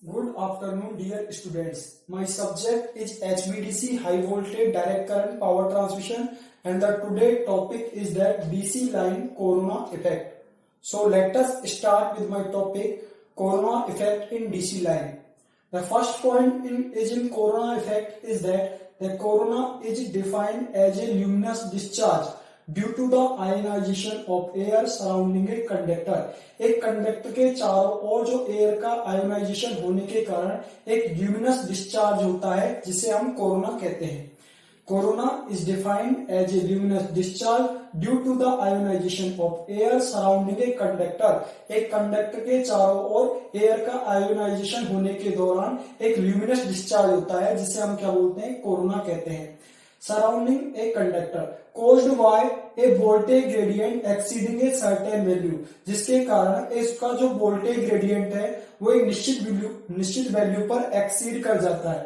Good afternoon, dear students. My subject is HVDC, high voltage direct current power transmission, and the today topic is that DC line corona effect. So let us start with my topic, corona effect in DC line. The first point in corona effect is that the corona is defined as a luminous discharge due to the ionisation of air surrounding a conductor. एक conductor के चारों ओर जो air का ionisation होने के कारण एक luminous discharge होता है जिसे हम कोरोना कहते हैं। Corona is defined as a luminous discharge due to the ionisation of air surrounding a conductor. एक कंडक्टर के चारों ओर एयर का आयोनाइजेशन होने के दौरान एक ल्यूमिनस डिस्चार्ज होता है जिसे हम क्या बोलते हैं, कोरोना कहते हैं। Surrounding a conductor caused by a voltage gradient exceeding a certain value, जिसके कारण इसका जो वोल्टेज ग्रेडियंट है वो एक निश्चित वैल्यू पर एक्सीड कर जाता है।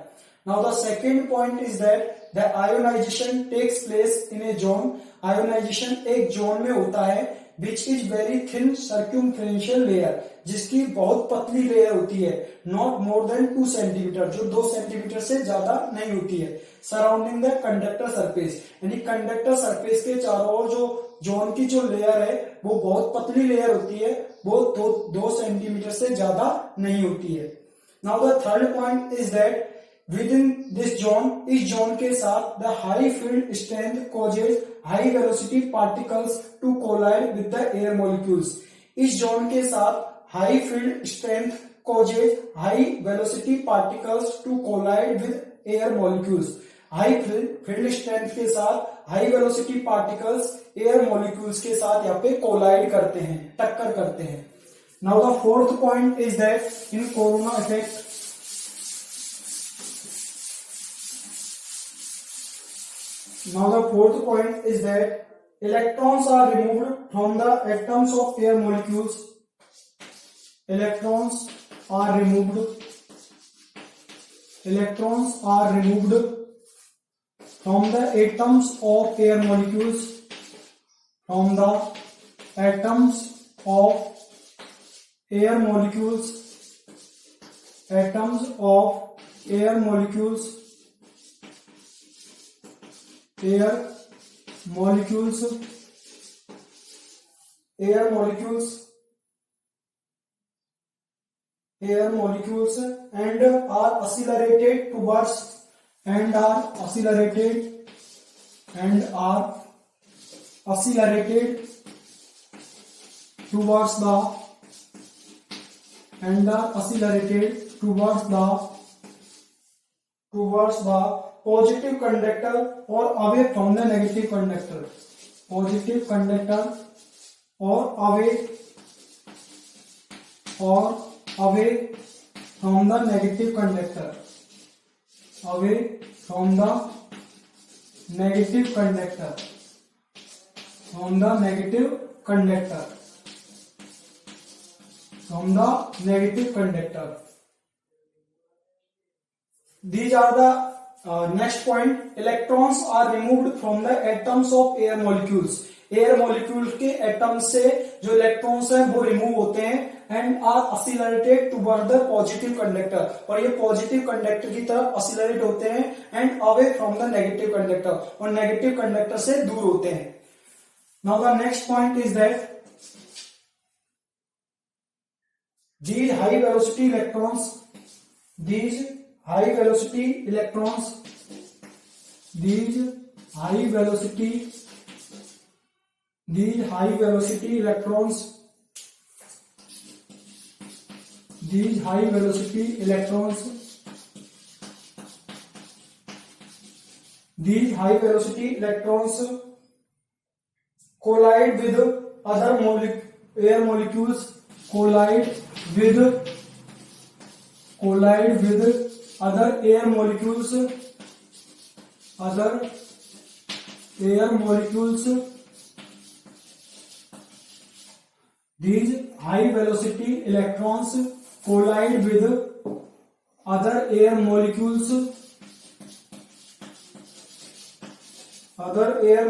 Now the second point is that the ionisation takes place in a zone. Ionisation एक जोन में होता है which is very thin circumferential layer, जिसकी बहुत पतली लेयर होती है, नॉट मोर देन 2 सेंटीमीटर, जो 2 सेंटीमीटर से ज्यादा नहीं होती है। सराउंडिंग द कंडक्टर सरफेस, यानी कंडक्टर सरफेस के चारों ओर जो जोन की जो लेयर है वो बहुत पतली लेयर होती है, वो 2 सेंटीमीटर से ज्यादा नहीं होती है। Now the third point is that within this zone, इस जोन के साथ the high field strength causes high velocity particles to collide with the air molecules. इस जोन के साथ high field strength causes high velocity particles to collide with air molecules. High field strength के साथ high velocity particles air molecules के साथ यहाँ पे collide करते हैं, टक्कर करते हैं। Now the fourth point is that in corona effect, now the fourth point is that electrons are removed from the atoms of air molecules. Electrons are removed from the atoms of air molecules, from the atoms of air molecules, atoms of air molecules, air molecules, air molecules, air molecules, and are accelerated towards and are accelerated towards the and are accelerated towards the positive conductor or away from the negative conductor, positive conductor or away from the negative conductor, away from the negative conductor, from the negative conductor, from the negative conductor. These are the next point, electrons are removed from the atoms of air molecules. Air molecule के atom से जो electrons हैं वो remove होते हैं and are accelerated toward the positive conductor, और ये positive conductor की तरफ एक्सीलरेट होते हैं and away from the negative conductor, और नेगेटिव कंडक्टर से दूर होते हैं। Now the next point is that these high velocity electrons, these high velocity electrons, these high velocity electrons, these high velocity electrons, these high velocity electrons collide with other air molecules, collide with other air molecules, these high velocity electrons collide with other air molecules, other air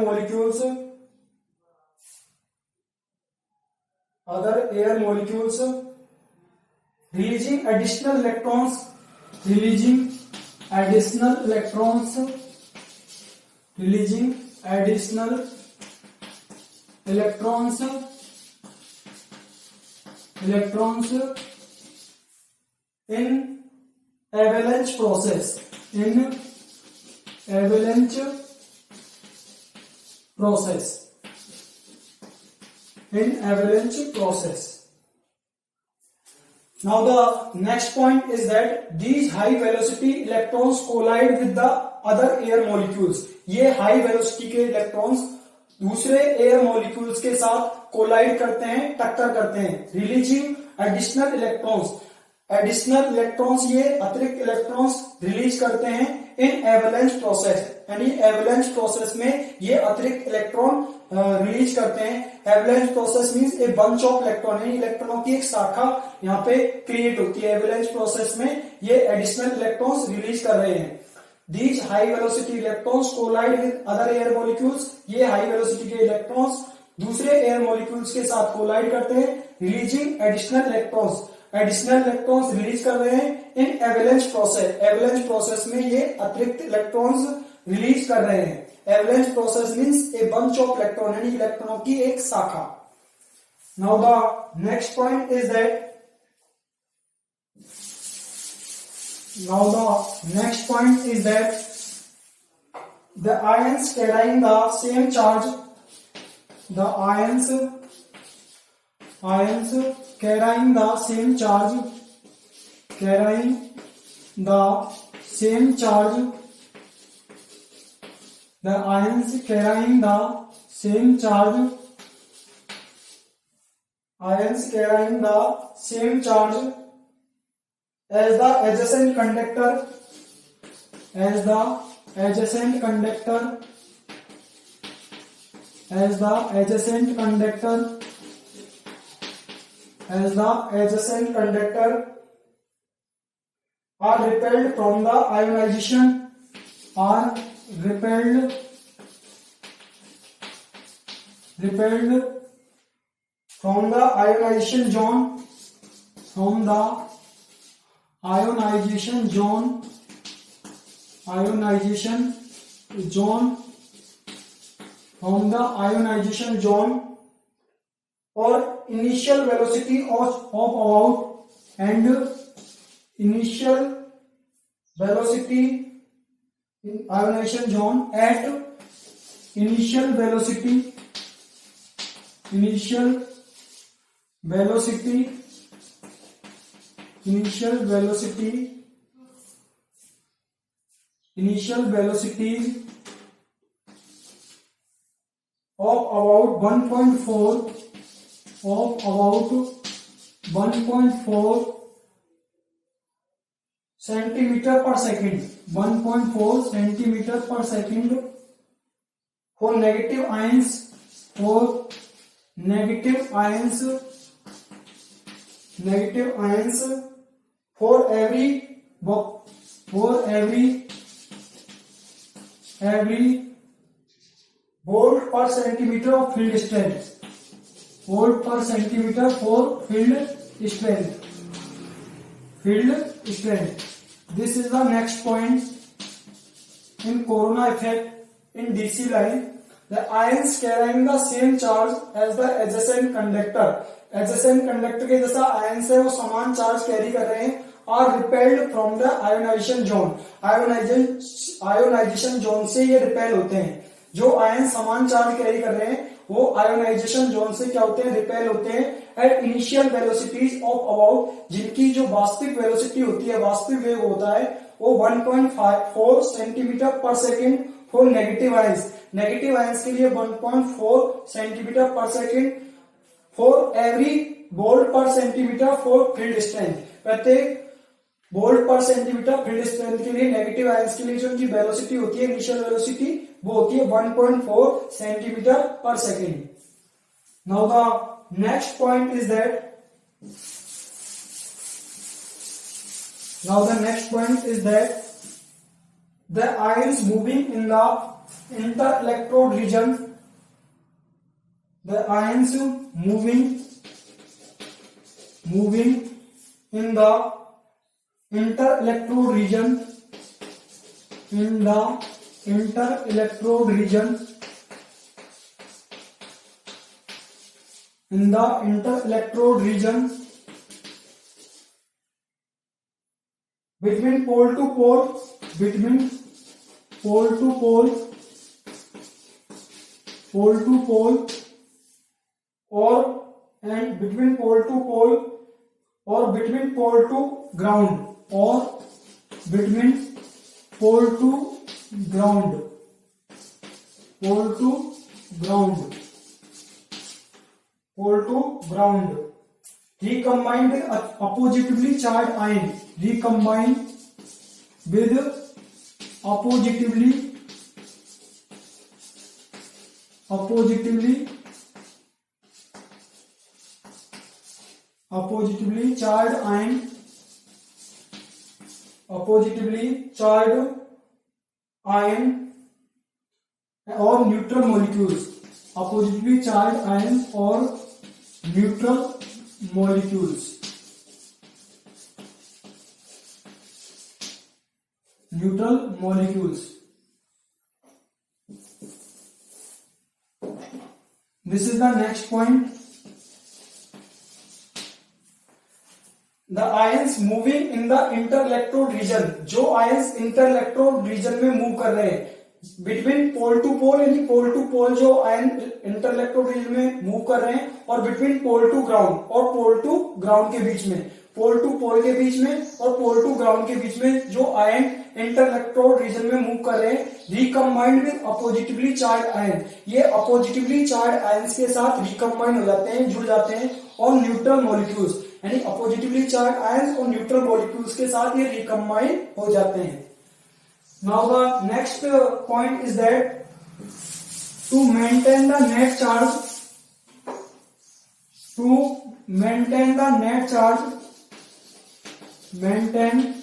molecules releasing additional electrons, releasing additional electrons, releasing additional electrons, electrons in avalanche process, in avalanche process, in avalanche process. Now the next point is that these high velocity electrons collide with the other air molecules. ये high velocity के electrons दूसरे air molecules के साथ collide करते हैं, टक्कर करते हैं, releasing additional electrons. Additional electrons ये अतिरिक्त electrons release करते हैं in avalanche process. यानी avalanche process में ये अतिरिक्त electron रिलीज करते हैं. Avalanche process means a bunch of electron, यानी इलेक्ट्रॉनों की एक शाखा यहाँ पे क्रिएट होती है. एवलांच प्रोसेस में ये एडिशनल इलेक्ट्रॉन्स रिलीज कर रहे हैं. These high velocity electrons collide with other air molecules. ये हाई वेलोसिटी के इलेक्ट्रॉन्स दूसरे एयर मॉलिक्यूल्स के साथ कोलाइड करते हैं, releasing additional electrons. Additional electrons release कर रहे हैं in avalanche process. Avalanche process में ये अतिरिक्त इलेक्ट्रॉन्स रिलीज कर रहे हैं. Avalanche process means a bunch of electron, यानी इलेक्ट्रॉनों की एक शाखा. Now the next point is that the ions carrying the same charge, the ions carrying the same charge, carrying the same charge, the ions carrying the same charge, ions carrying the same charge as the adjacent conductor, as the adjacent conductor, as the adjacent conductor, as the adjacent conductor are repelled from the ionization, are repelled from the ionization zone, from the ionization zone, ionization zone, from the ionization zone, or initial velocity of about and initial velocity in ionization zone at initial velocity, initial velocity, initial velocity, initial velocities of about 1.4, of about 1.4 centimeter per second, 1.4 centimeter per second for negative ions, for negative ions, negative ions for every volt per centimeter of field strength, volt per centimeter for field strength, field strength. This is the next point in corona effect in DC line. The ions carrying the same charge as the adjacent conductor, adjacent conductor के जैसा ions है वो समान charge carry कर रहे हैं, are repelled from the ionization zone. ionization zone से ये repel होते हैं. जो आयन समान चार्ज कैरी कर रहे हैं वो आयोनाइजेशन जोन से क्या होते हैं, रिपेल होते हैं at initial velocities of about, जिनकी जो वास्तविक वेलोसिटी होती है, वास्तविक वेग होता है वो 1.4 सेंटीमीटर पर second for negative ions. Negative ions के लिए 1.4 सेंटीमीटर पर सेकेंड फॉर एवरी वोल्ट पर सेंटीमीटर फॉर फील्ड स्ट्रेंथ. प्रत्येक वोल्ट पर सेंटीमीटर फील्ड स्ट्रेंथ के लिए नेगेटिव आयंस के लिए जो उनकी वेलोसिटी होती है, इनिशियल वेलोसिटी, वो होती है 1.4 सेंटीमीटर पर second. Now the next point is that the ions moving in the inter-electrode region, the ions moving in the interelectrode region, in the interelectrode region, in the interelectrode region between pole to pole, between pole to pole, pole to pole, or and between pole to pole, or between pole to ground, or between pole to ground, pole to ground, pole to ground. Recombine with oppositively charged ion, recombine with oppositively charged ion, oppositively charged ion or neutral molecules, oppositively charged ions or neutral molecules, neutral molecules. This is the next point. The ions moving in the interelectrode region, जो ions interelectrode region में move कर रहे हैं, between pole to पोल यानी pole to पोल जो ion इंटरइलेक्ट्रोड region में move कर रहे हैं, और बिटवीन पोल टू ग्राउंड और पोल टू ग्राउंड के बीच में, पोल टू पोल के बीच में और पोल टू ग्राउंड के बीच में जो आयन इंटरइलेक्ट्रोड रीजन में मूव कर रहे हैं, रिकम्बाइंड विद अपोजिटिवली चार्ज आयन, ये अपोजिटिवली चार्ज आयंस के साथ रिकम्बाइंड हो जाते हैं, जुड़ जाते हैं, और न्यूट्रल मॉलिक्यूल्स यानी अपोजिटिवली चार्ज आयंस और न्यूट्रल मॉलिक्यूल्स के साथ ये रिकम्बाइंड हो जाते हैं. Now the next point is that to maintain the net charge, to maintain the net charge, maintain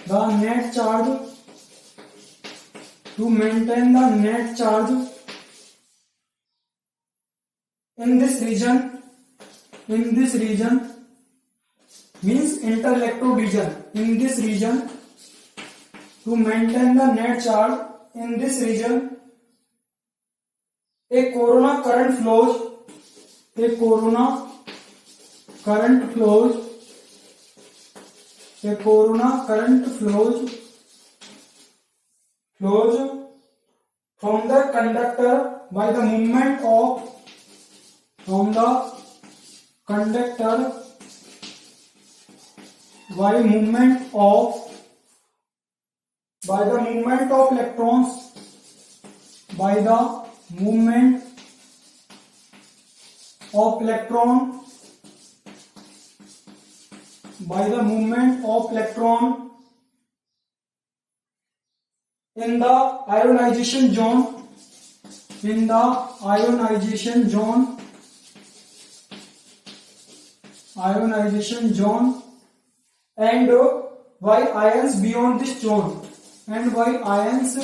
the net charge, to maintain the net charge in this region, in this region means interelectrode region, in this region, to maintain the net charge in this region, a corona current flows, a corona current flows, a corona current flows from the conductor by the movement of, from the conductor by movement of, by the movement of electrons, by the movement of electron, by the movement of electron in the ionization zone, in the ionization zone, ionization zone, and by ions beyond this zone, and by ions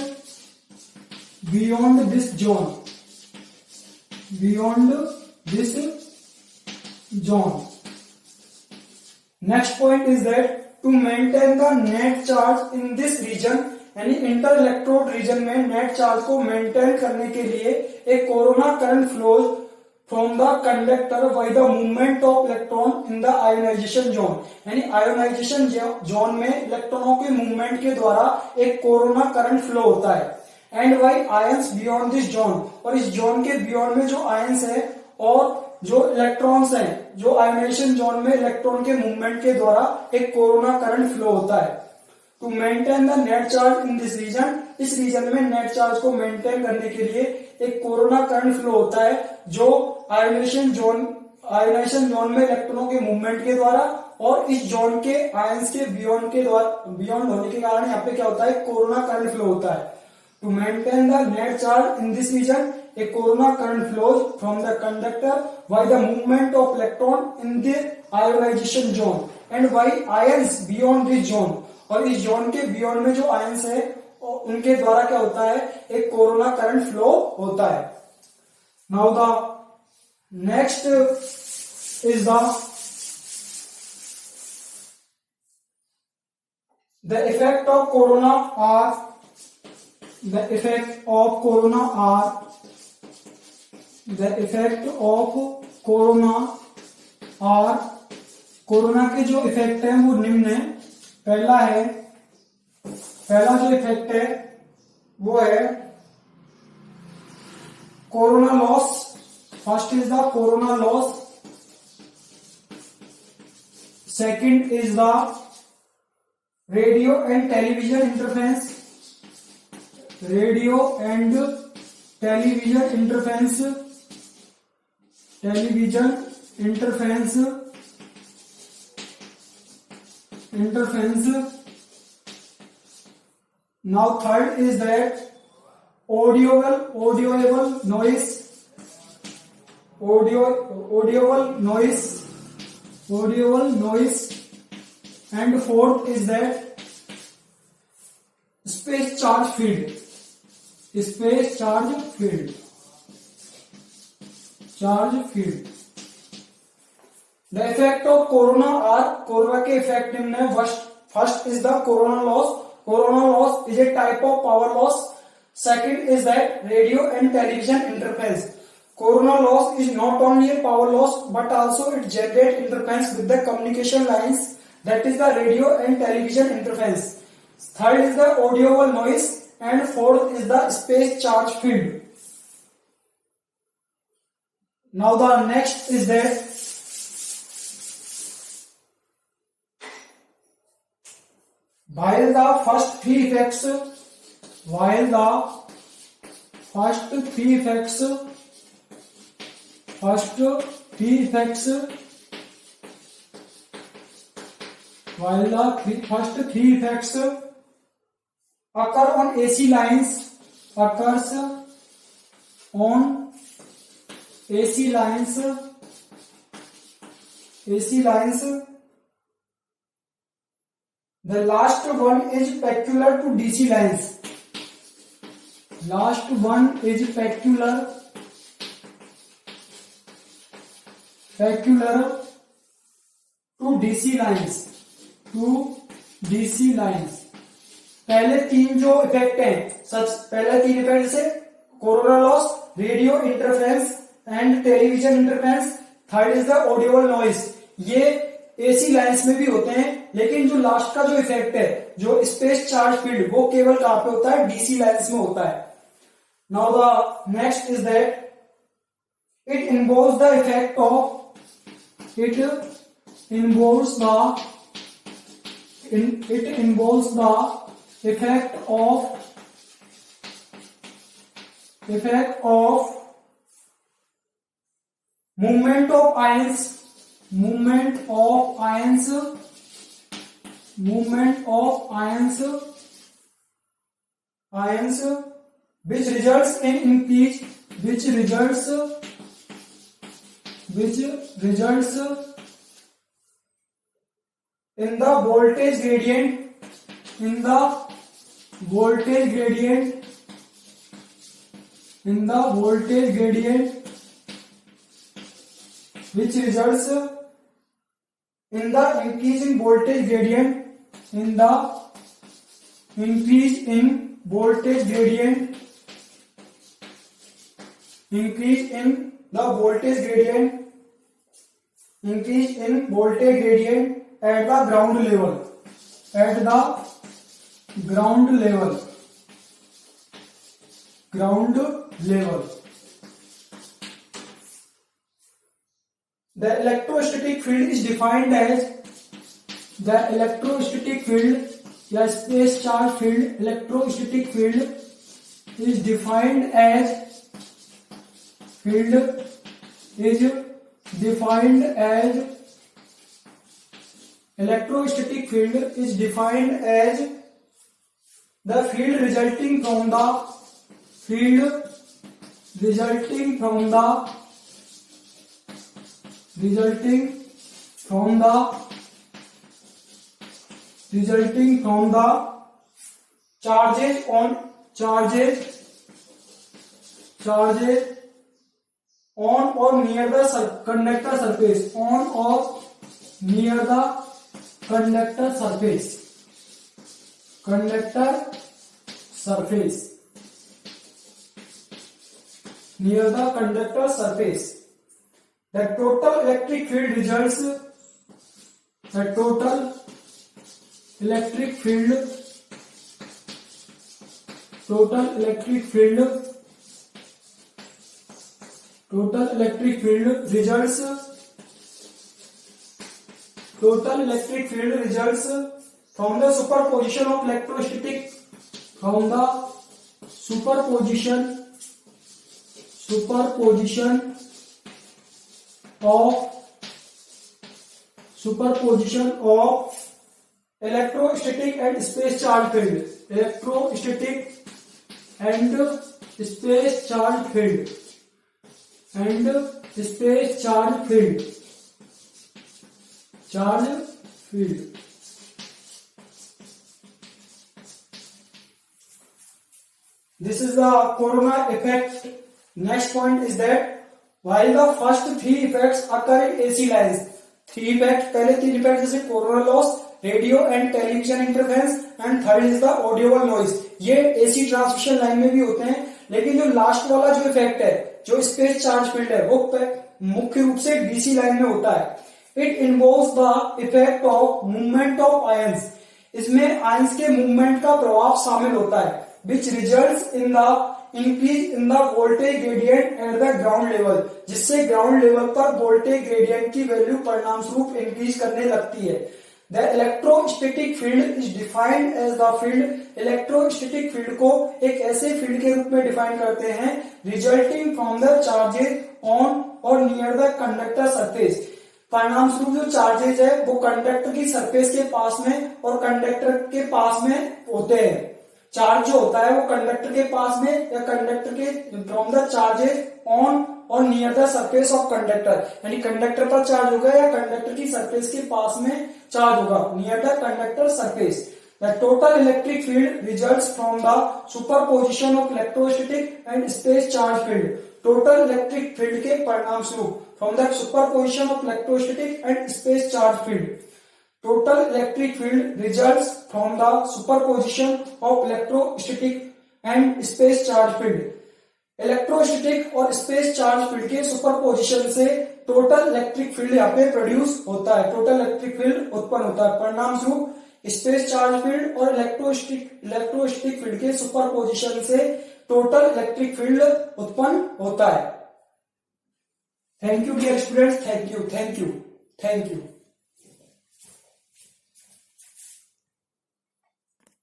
beyond this zone, beyond this zone. Next point is that to maintain the net charge in this region, यानी interelectrode region में net charge को maintain करने के लिए एक corona current flows from the conductor by the movement of electron in the ionisation zone, यानी ionisation zone में इलेक्ट्रॉनों के मूवमेंट के द्वारा एक कोरोना करंट फ्लो होता है. And by ions beyond this zone, और इस जोन के बियॉन्ड में जो आयंस है और जो इलेक्ट्रॉन्स हैं, जो आयोनाइजेशन जोन में इलेक्ट्रॉन के मूवमेंट के द्वारा एक कोरोना करंट फ्लो होता है. To maintain the net charge in this region, इस रीजन में नेट चार्ज को मेंटेन करने के लिए एक कोरोना करंट फ्लो होता है जो आयोनाइजेशन जोन में इलेक्ट्रॉनों के मूवमेंट के द्वारा और इस जोन के आयंस के बियॉन्ड के द्वारा, बियॉन्ड होने के कारण यहाँ पे क्या होता है, कोरोना करंट फ्लो होता है. To maintain the net charge in this region, a corona current flows from the conductor by the movement of electron in the ionization zone and by ions beyond this zone, और इस zone के beyond में जो ions है उनके द्वारा क्या होता है, एक कोरोना करंट फ्लो होता है. Now the next is the The effect of corona are the effect of corona are the effect of corona are corona के जो इफेक्ट है वो निम्न है। पहला जो इफेक्ट है वो है corona loss. First is the corona loss, second is the radio and television interference, radio and television interference, television interference, Now third is that audible noise, and fourth is that space charge field, The effect of corona are corona के effect निम्न है। First is the corona loss. Corona loss is a type of power loss. Second is that radio and television interference. Corona loss is not only A power loss but also it generate interference with the communication lines, that is the radio and television interference. Third is the audible noise and fourth is the space charge field. Now the next is that while the first three effects occur on AC lines, the last one is peculiar to DC lines. Peculiar to DC lines. पहले तीन जो effect हैं, पहले तीन effect जैसे corona loss, radio interference and television interference. Third is the Audible noise. ये AC lines में भी होते हैं, लेकिन जो लास्ट का जो इफेक्ट है, जो स्पेस चार्ज फील्ड, वो केवल कहां पे होता है? डीसी लाइंस में होता है। Now the next is that it involves the effect of movement of ions which results in increase in the voltage gradient which results in the increase in voltage gradient at the ground level. The electrostatic field is defined as या space charge field. Electrostatic field is defined as the field resulting from the charges on or near the conductor surface, conductor surface, near the conductor surface. The total electric field results, the total electric field results from the superposition of electrostatic electrostatic and space charge field, electrostatic and space charge field, This is the corona effect. Next point is that while the first three effects occur in AC lines, पहले तीन effect जैसे corona loss, radio and television interference and third is the audible noise, ये AC transmission line में भी होते हैं। लेकिन जो लास्ट वाला जो इफेक्ट है, जो स्पेस चार्ज फील्ड है, वो मुख्य रूप से डीसी लाइन में होता है। It involves the effect of movement of ions, इसमें आयंस के मूवमेंट का प्रभाव शामिल होता है, which results in the increase in the voltage gradient at the ground level, जिससे ग्राउंड लेवल पर वोल्टेज ग्रेडियंट की वैल्यू परिणाम स्वरूप इंक्रीज करने लगती है। The electrostatic field is defined as the field, electrostatic field को एक ऐसे फील्ड के रूप में डिफाइन करते हैं resulting from the charges on और नियर द कंडक्टर सरफेस, परिणाम स्वरूप जो चार्जेस है वो कंडक्टर की सरफेस के पास में और कंडक्टर के पास में होते हैं। चार्ज जो होता है वो कंडक्टर के पास में या कंडक्टर के फ्रॉम द चार्जेस ऑन और near the surface of conductor, यानी कंडक्टर पर चार्ज होगा या कंडक्टर की सरफेस के पास में चार्ज होगा, near the conductor surface. The total electric field results from the superposition of electrostatic and space charge field, total electric field के परिणाम स्वरूप from the superposition of electrostatic and space charge field, total electric field results from the superposition of electrostatic and space charge field, electrostatic और space charge field के superposition से total electric field यहाँ पे produce होता है, total electric field उत्पन्न होता है। परिणाम स्वरूप स्पेस चार्ज फील्ड और इलेक्ट्रोस्टैटिक फील्ड के सुपरपोजिशन से टोटल इलेक्ट्रिक फील्ड उत्पन्न होता है। Thank you dear students, thank you.